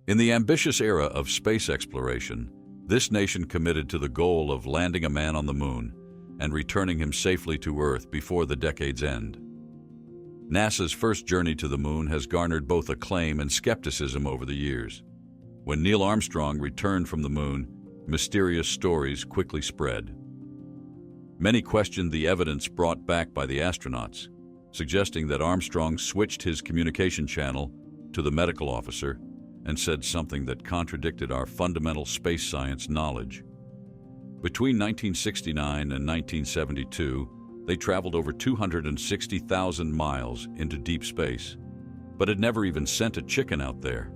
In the ambitious era of space exploration, this nation committed to the goal of landing a man on the moon and returning him safely to Earth before the decade's end. NASA's first journey to the moon has garnered both acclaim and skepticism over the years. When Neil Armstrong returned from the moon, mysterious stories quickly spread. Many questioned the evidence brought back by the astronauts, suggesting that Armstrong switched his communication channel to the medical officer and said something that contradicted our fundamental space science knowledge. Between 1969 and 1972, they traveled over 260,000 miles into deep space, but had never even sent a chicken out there.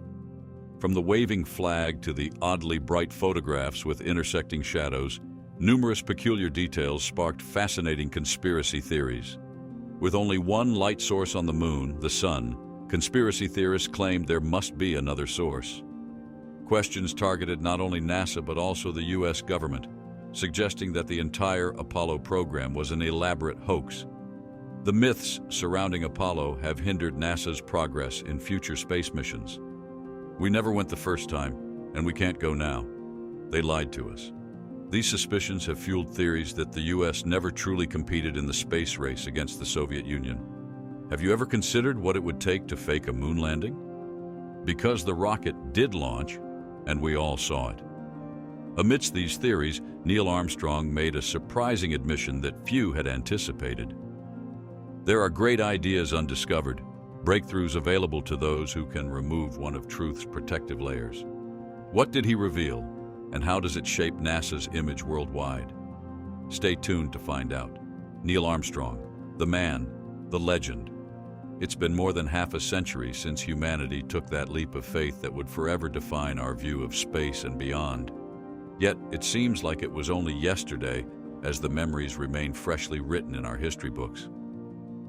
From the waving flag to the oddly bright photographs with intersecting shadows, numerous peculiar details sparked fascinating conspiracy theories. With only one light source on the moon, the sun, conspiracy theorists claimed there must be another source. Questions targeted not only NASA but also the U.S. government, suggesting that the entire Apollo program was an elaborate hoax. The myths surrounding Apollo have hindered NASA's progress in future space missions. We never went the first time, and we can't go now. They lied to us. These suspicions have fueled theories that the U.S. never truly competed in the space race against the Soviet Union. Have you ever considered what it would take to fake a moon landing? Because the rocket did launch, and we all saw it. Amidst these theories, Neil Armstrong made a surprising admission that few had anticipated. There are great ideas undiscovered, breakthroughs available to those who can remove one of truth's protective layers. What did he reveal, and how does it shape NASA's image worldwide? Stay tuned to find out. Neil Armstrong, the man, the legend. It's been more than half a century since humanity took that leap of faith that would forever define our view of space and beyond. Yet, it seems like it was only yesterday, as the memories remain freshly written in our history books.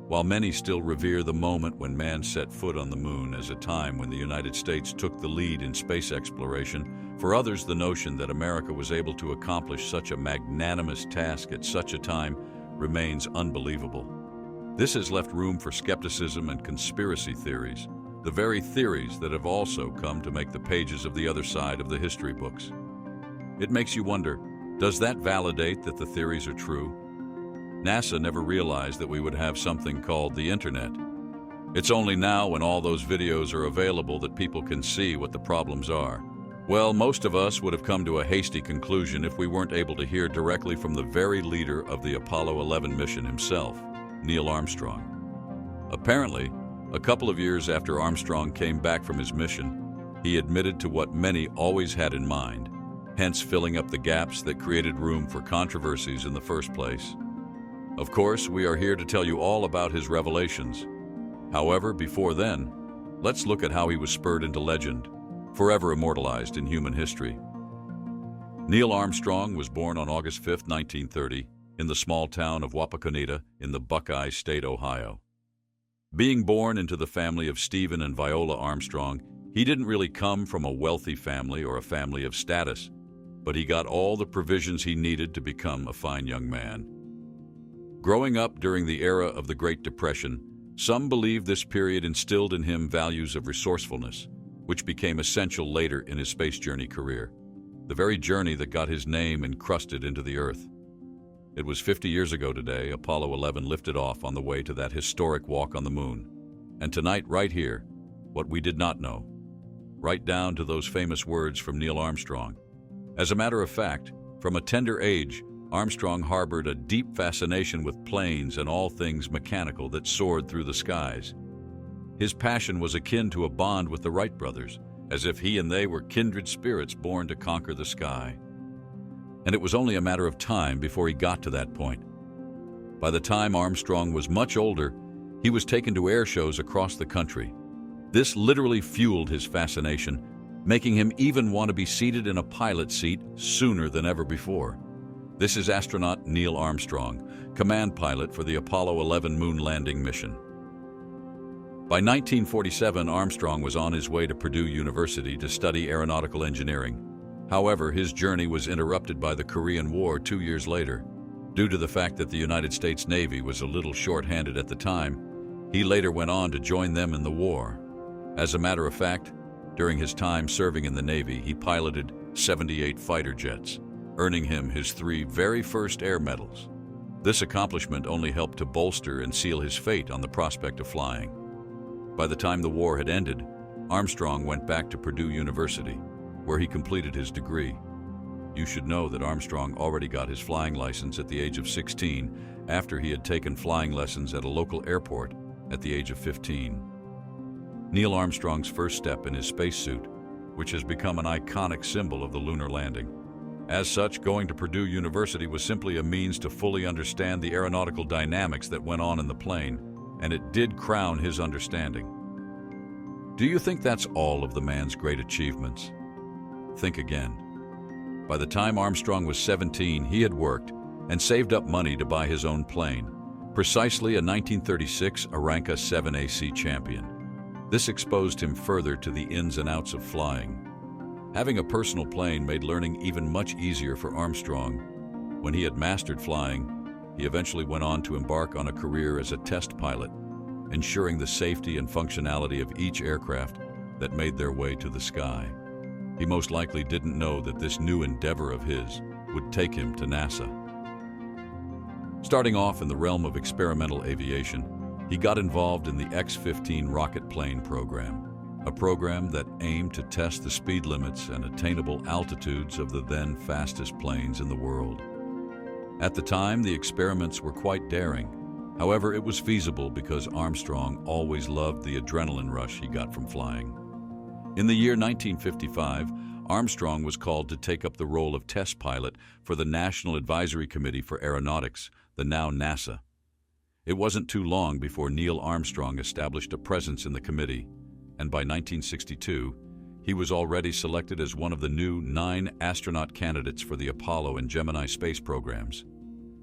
While many still revere the moment when man set foot on the moon as a time when the United States took the lead in space exploration, for others the notion that America was able to accomplish such a magnanimous task at such a time remains unbelievable. This has left room for skepticism and conspiracy theories, the very theories that have also come to make the pages of the other side of the history books. It makes you wonder, does that validate that the theories are true? NASA never realized that we would have something called the internet. It's only now when all those videos are available that people can see what the problems are. Well, most of us would have come to a hasty conclusion if we weren't able to hear directly from the very leader of the Apollo 11 mission himself, Neil Armstrong. Apparently, a couple of years after Armstrong came back from his mission, he admitted to what many always had in mind, hence filling up the gaps that created room for controversies in the first place. Of course, we are here to tell you all about his revelations. However, before then, let's look at how he was spurred into legend, forever immortalized in human history. Neil Armstrong was born on August 5, 1930, in the small town of Wapakoneta in the Buckeye State, Ohio. Being born into the family of Stephen and Viola Armstrong, he didn't really come from a wealthy family or a family of status, but he got all the provisions he needed to become a fine young man. Growing up during the era of the Great Depression, some believe this period instilled in him values of resourcefulness, which became essential later in his space journey career, the very journey that got his name encrusted into the Earth. It was 50 years ago today, Apollo 11 lifted off on the way to that historic walk on the moon. And tonight, right here, what we did not know, right down to those famous words from Neil Armstrong. As a matter of fact, from a tender age, Armstrong harbored a deep fascination with planes and all things mechanical that soared through the skies. His passion was akin to a bond with the Wright brothers, as if he and they were kindred spirits born to conquer the sky. And it was only a matter of time before he got to that point. By the time Armstrong was much older, he was taken to air shows across the country. This literally fueled his fascination, making him even want to be seated in a pilot's seat sooner than ever before. This is astronaut Neil Armstrong, command pilot for the Apollo 11 moon landing mission. By 1947, Armstrong was on his way to Purdue University to study aeronautical engineering. However, his journey was interrupted by the Korean War 2 years later. Due to the fact that the United States Navy was a little short-handed at the time, he later went on to join them in the war. As a matter of fact, During his time serving in the Navy, he piloted 78 fighter jets, earning him his 3 very first air medals. This accomplishment only helped to bolster and seal his fate on the prospect of flying. By the time the war had ended, Armstrong went back to Purdue University, where he completed his degree. You should know that Armstrong already got his flying license at the age of 16 after he had taken flying lessons at a local airport at the age of 15. Neil Armstrong's first step in his spacesuit, which has become an iconic symbol of the lunar landing. As such, going to Purdue University was simply a means to fully understand the aeronautical dynamics that went on in the plane, and it did crown his understanding. Do you think that's all of the man's great achievements? Think again. By the time Armstrong was 17, he had worked and saved up money to buy his own plane, precisely a 1936 Aranca 7AC Champion. This exposed him further to the ins and outs of flying. Having a personal plane made learning even much easier for Armstrong. When he had mastered flying, he eventually went on to embark on a career as a test pilot, ensuring the safety and functionality of each aircraft that made their way to the sky. He most likely didn't know that this new endeavor of his would take him to NASA. Starting off in the realm of experimental aviation, he got involved in the X-15 rocket plane program, a program that aimed to test the speed limits and attainable altitudes of the then fastest planes in the world. At the time, the experiments were quite daring. However, it was feasible because Armstrong always loved the adrenaline rush he got from flying. In the year 1955, Armstrong was called to take up the role of test pilot for the National Advisory Committee for Aeronautics, the now NASA. It wasn't too long before Neil Armstrong established a presence in the committee, and by 1962, he was already selected as one of the new 9 astronaut candidates for the Apollo and Gemini space programs.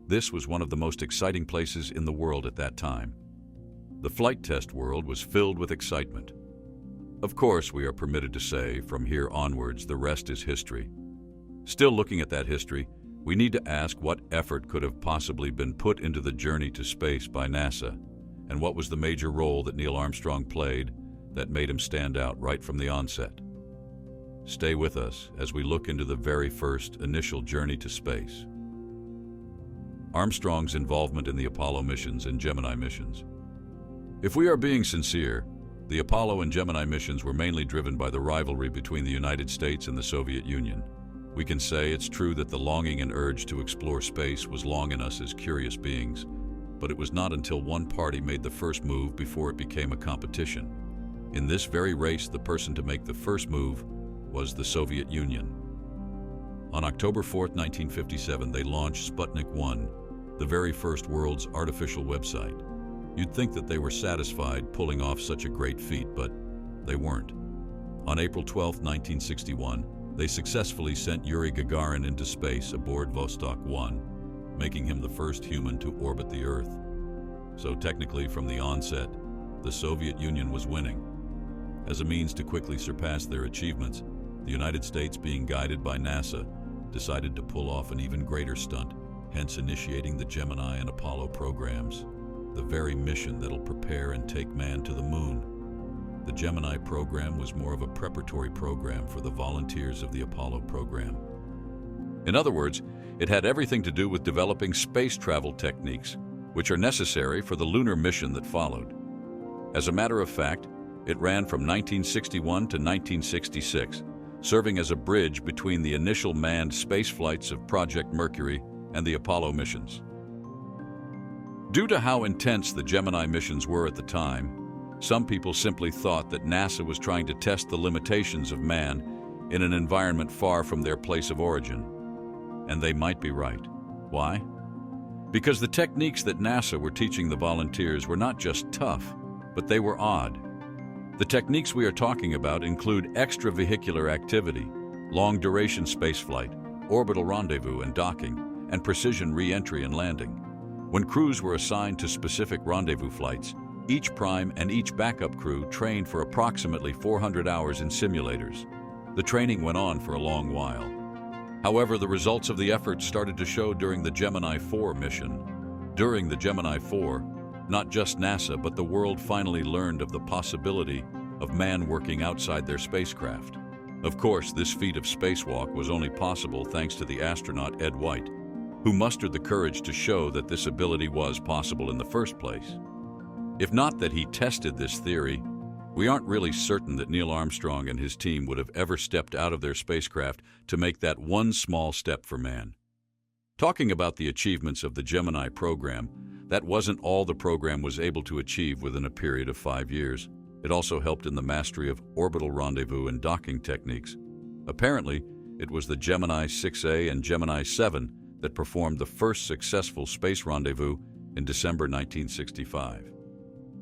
This was one of the most exciting places in the world at that time. The flight test world was filled with excitement. Of course, we are permitted to say, from here onwards, the rest is history. Still looking at that history, we need to ask what effort could have possibly been put into the journey to space by NASA, and what was the major role that Neil Armstrong played that made him stand out right from the onset. Stay with us as we look into the very first initial journey to space. Armstrong's involvement in the Apollo missions and Gemini missions. If we are being sincere, the Apollo and Gemini missions were mainly driven by the rivalry between the United States and the Soviet Union. We can say it's true that the longing and urge to explore space was long in us as curious beings, but it was not until one party made the first move before it became a competition. In this very race, the person to make the first move was the Soviet Union. On October 4, 1957, they launched Sputnik 1, the very first world's artificial website. You'd think that they were satisfied pulling off such a great feat, but they weren't. On April 12, 1961, they successfully sent Yuri Gagarin into space aboard Vostok 1, making him the first human to orbit the Earth. So technically, from the onset, the Soviet Union was winning. As a means to quickly surpass their achievements, the United States, being guided by NASA, decided to pull off an even greater stunt, hence initiating the Gemini and Apollo programs, the very mission that'll prepare and take man to the moon. The Gemini program was more of a preparatory program for the volunteers of the Apollo program. In other words, it had everything to do with developing space travel techniques, which are necessary for the lunar mission that followed. As a matter of fact, it ran from 1961 to 1966, serving as a bridge between the initial manned space flights of Project Mercury and the Apollo missions. Due to how intense the Gemini missions were at the time, some people simply thought that NASA was trying to test the limitations of man in an environment far from their place of origin. And they might be right. Why? Because the techniques that NASA were teaching the volunteers were not just tough, but they were odd. The techniques we are talking about include extravehicular activity, long-duration spaceflight, orbital rendezvous and docking, and precision re-entry and landing. When crews were assigned to specific rendezvous flights, each prime and each backup crew trained for approximately 400 hours in simulators. The training went on for a long while. However, the results of the effort started to show during the Gemini 4 mission. During the Gemini 4, not just NASA but the world finally learned of the possibility of man working outside their spacecraft. Of course, this feat of spacewalk was only possible thanks to the astronaut Ed White, who mustered the courage to show that this ability was possible in the first place. If not that he tested this theory, we aren't really certain that Neil Armstrong and his team would have ever stepped out of their spacecraft to make that one small step for man. Talking about the achievements of the Gemini program, that wasn't all the program was able to achieve within a period of 5 years. It also helped in the mastery of orbital rendezvous and docking techniques. Apparently, it was the Gemini 6A and Gemini 7 that performed the first successful space rendezvous in December 1965.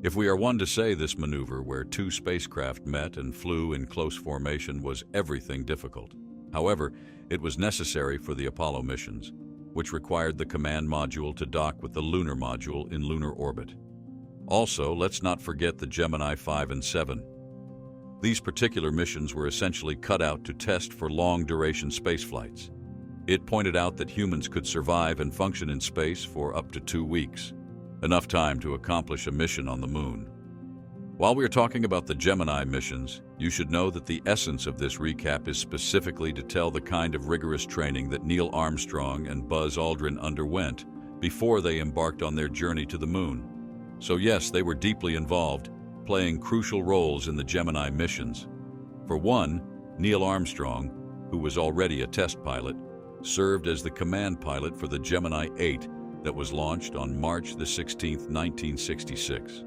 If we are one to say this maneuver where two spacecraft met and flew in close formation was everything difficult. However, it was necessary for the Apollo missions, which required the command module to dock with the lunar module in lunar orbit. Also, let's not forget the Gemini 5 and 7. These particular missions were essentially cut out to test for long-duration spaceflights. It pointed out that humans could survive and function in space for up to 2 weeks, enough time to accomplish a mission on the moon. While we're talking about the Gemini missions, you should know that the essence of this recap is specifically to tell the kind of rigorous training that Neil Armstrong and Buzz Aldrin underwent before they embarked on their journey to the moon. So yes, they were deeply involved, playing crucial roles in the Gemini missions. For one, Neil Armstrong, who was already a test pilot, served as the command pilot for the Gemini 8 that was launched on March 16, 1966.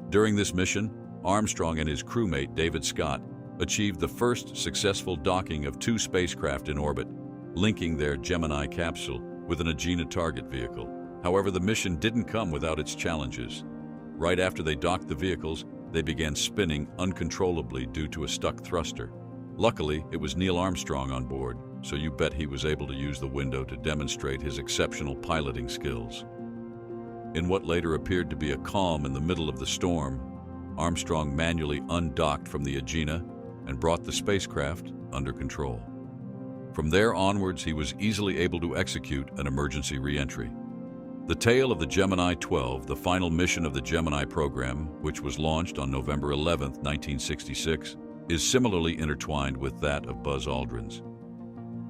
During this mission, Armstrong and his crewmate David Scott achieved the first successful docking of 2 spacecraft in orbit, linking their Gemini capsule with an Agena target vehicle. However, the mission didn't come without its challenges. Right after they docked the vehicles, they began spinning uncontrollably due to a stuck thruster. Luckily, it was Neil Armstrong on board, so you bet he was able to use the window to demonstrate his exceptional piloting skills. In what later appeared to be a calm in the middle of the storm, Armstrong manually undocked from the Agena and brought the spacecraft under control. From there onwards, he was easily able to execute an emergency re-entry. The tale of the Gemini 12, the final mission of the Gemini program, which was launched on November 11, 1966, is similarly intertwined with that of Buzz Aldrin's.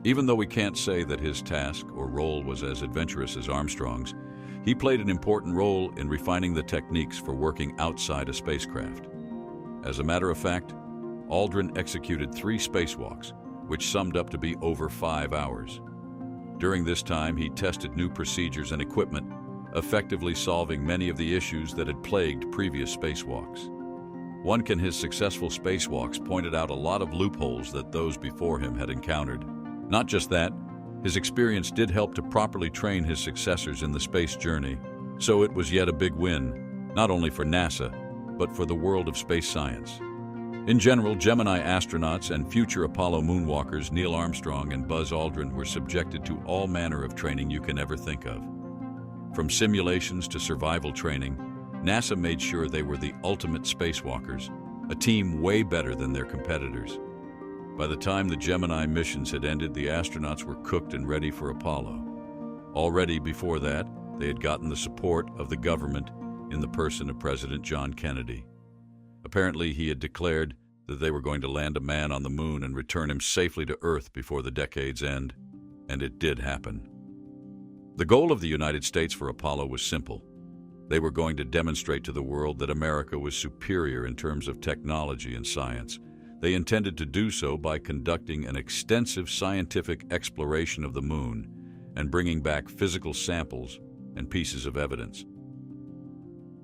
Even though we can't say that his task or role was as adventurous as Armstrong's, he played an important role in refining the techniques for working outside a spacecraft. As a matter of fact, Aldrin executed 3 spacewalks, which summed up to be over 5 hours. During this time, he tested new procedures and equipment, effectively solving many of the issues that had plagued previous spacewalks. His successful spacewalks pointed out a lot of loopholes that those before him had encountered. Not just that, his experience did help to properly train his successors in the space journey, so it was yet a big win, not only for NASA, but for the world of space science. In general, Gemini astronauts and future Apollo moonwalkers Neil Armstrong and Buzz Aldrin were subjected to all manner of training you can ever think of. From simulations to survival training, NASA made sure they were the ultimate spacewalkers, a team way better than their competitors. By the time the Gemini missions had ended, the astronauts were cooked and ready for Apollo. Already before that, they had gotten the support of the government in the person of President John Kennedy. Apparently, he had declared that they were going to land a man on the moon and return him safely to Earth before the decade's end, and it did happen. The goal of the United States for Apollo was simple. They were going to demonstrate to the world that America was superior in terms of technology and science. They intended to do so by conducting an extensive scientific exploration of the moon and bringing back physical samples and pieces of evidence.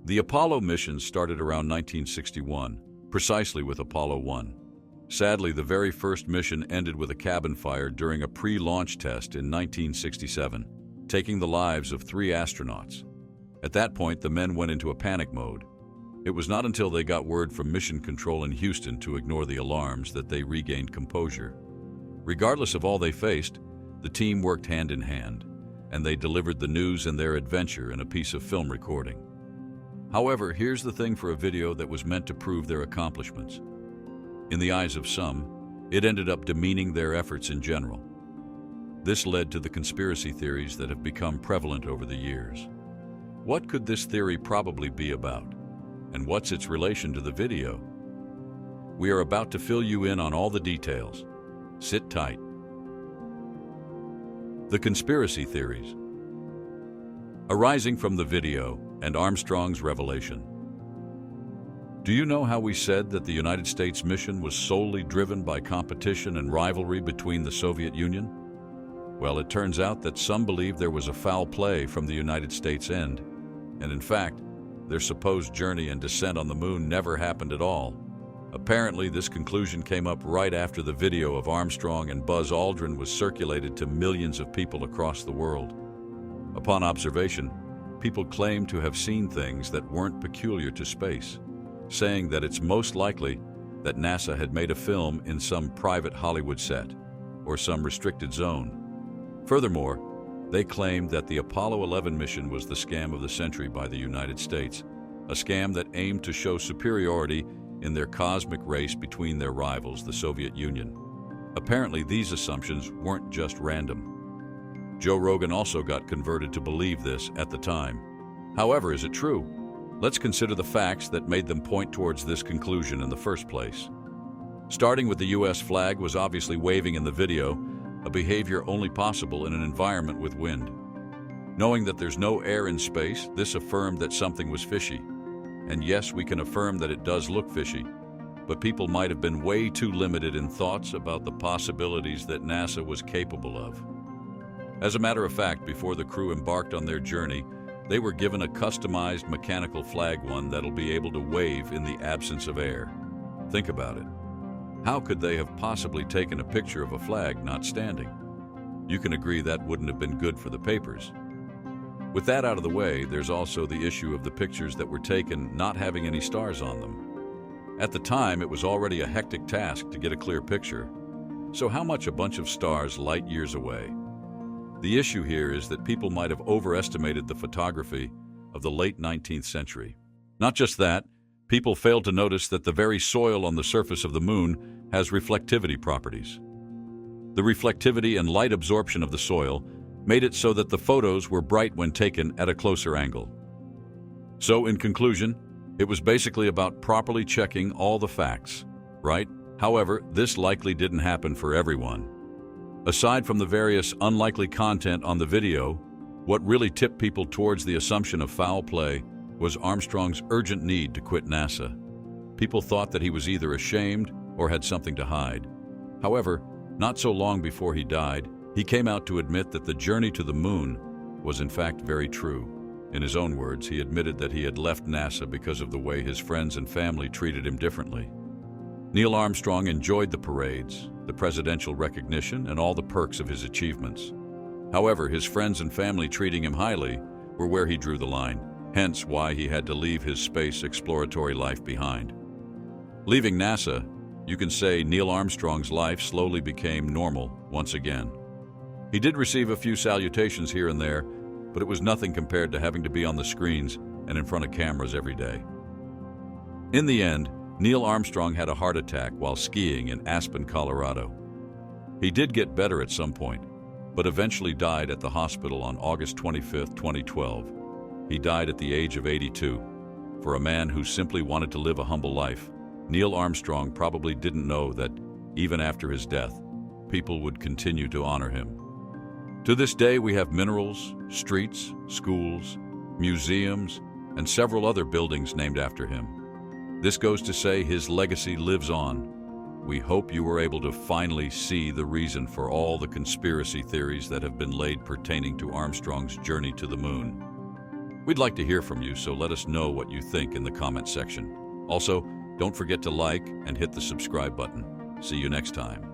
The Apollo missions started around 1961, precisely with Apollo 1. Sadly, the very first mission ended with a cabin fire during a pre-launch test in 1967, taking the lives of 3 astronauts. At that point, the men went into a panic mode. It was not until they got word from Mission Control in Houston to ignore the alarms that they regained composure. Regardless of all they faced, the team worked hand in hand, and they delivered the news and their adventure in a piece of film recording. However, here's the thing for a video that was meant to prove their accomplishments. In the eyes of some, it ended up demeaning their efforts in general. This led to the conspiracy theories that have become prevalent over the years. What could this theory probably be about? And what's its relation to the video? We are about to fill you in on all the details. Sit tight. The conspiracy theories. Arising from the video and Armstrong's revelation. Do you know how we said that the United States mission was solely driven by competition and rivalry between the Soviet Union? Well, it turns out that some believe there was a foul play from the United States end, and in fact, their supposed journey and descent on the moon never happened at all. Apparently, this conclusion came up right after the video of Armstrong and Buzz Aldrin was circulated to millions of people across the world. Upon observation, people claimed to have seen things that weren't peculiar to space, saying that it's most likely that NASA had made a film in some private Hollywood set or some restricted zone. Furthermore, they claimed that the Apollo 11 mission was the scam of the century by the United States, a scam that aimed to show superiority in their cosmic race between their rivals, the Soviet Union. Apparently, these assumptions weren't just random. Joe Rogan also got converted to believe this at the time. However, is it true? Let's consider the facts that made them point towards this conclusion in the first place. Starting with the U.S. flag was obviously waving in the video, a behavior only possible in an environment with wind. Knowing that there's no air in space, this affirmed that something was fishy. And yes, we can affirm that it does look fishy, but people might have been way too limited in thoughts about the possibilities that NASA was capable of. As a matter of fact, before the crew embarked on their journey, they were given a customized mechanical flag, one that'll be able to wave in the absence of air. Think about it. How could they have possibly taken a picture of a flag not standing? You can agree that wouldn't have been good for the papers. With that out of the way, there's also the issue of the pictures that were taken not having any stars on them. At the time, it was already a hectic task to get a clear picture. So how much a bunch of stars light years away? The issue here is that people might have overestimated the photography of the late 19th century. Not just that, people failed to notice that the very soil on the surface of the moon has reflectivity properties. The reflectivity and light absorption of the soil made it so that the photos were bright when taken at a closer angle. So, in conclusion, it was basically about properly checking all the facts, right? However, this likely didn't happen for everyone. Aside from the various unlikely content on the video, what really tipped people towards the assumption of foul play was Armstrong's urgent need to quit NASA. People thought that he was either ashamed or had something to hide. However, not so long before he died, he came out to admit that the journey to the moon was in fact very true. In his own words, he admitted that he had left NASA because of the way his friends and family treated him differently. Neil Armstrong enjoyed the parades, the presidential recognition, and all the perks of his achievements. However, his friends and family treating him highly were where he drew the line, hence why he had to leave his space exploratory life behind. Leaving NASA, you can say Neil Armstrong's life slowly became normal once again. He did receive a few salutations here and there, but it was nothing compared to having to be on the screens and in front of cameras every day. In the end, Neil Armstrong had a heart attack while skiing in Aspen, Colorado. He did get better at some point, but eventually died at the hospital on August 25, 2012. He died at the age of 82. For a man who simply wanted to live a humble life, Neil Armstrong probably didn't know that, even after his death, people would continue to honor him. To this day, we have minerals, streets, schools, museums, and several other buildings named after him. This goes to say his legacy lives on. We hope you were able to finally see the reason for all the conspiracy theories that have been laid pertaining to Armstrong's journey to the moon. We'd like to hear from you, so let us know what you think in the comment section. Also, don't forget to like and hit the subscribe button. See you next time.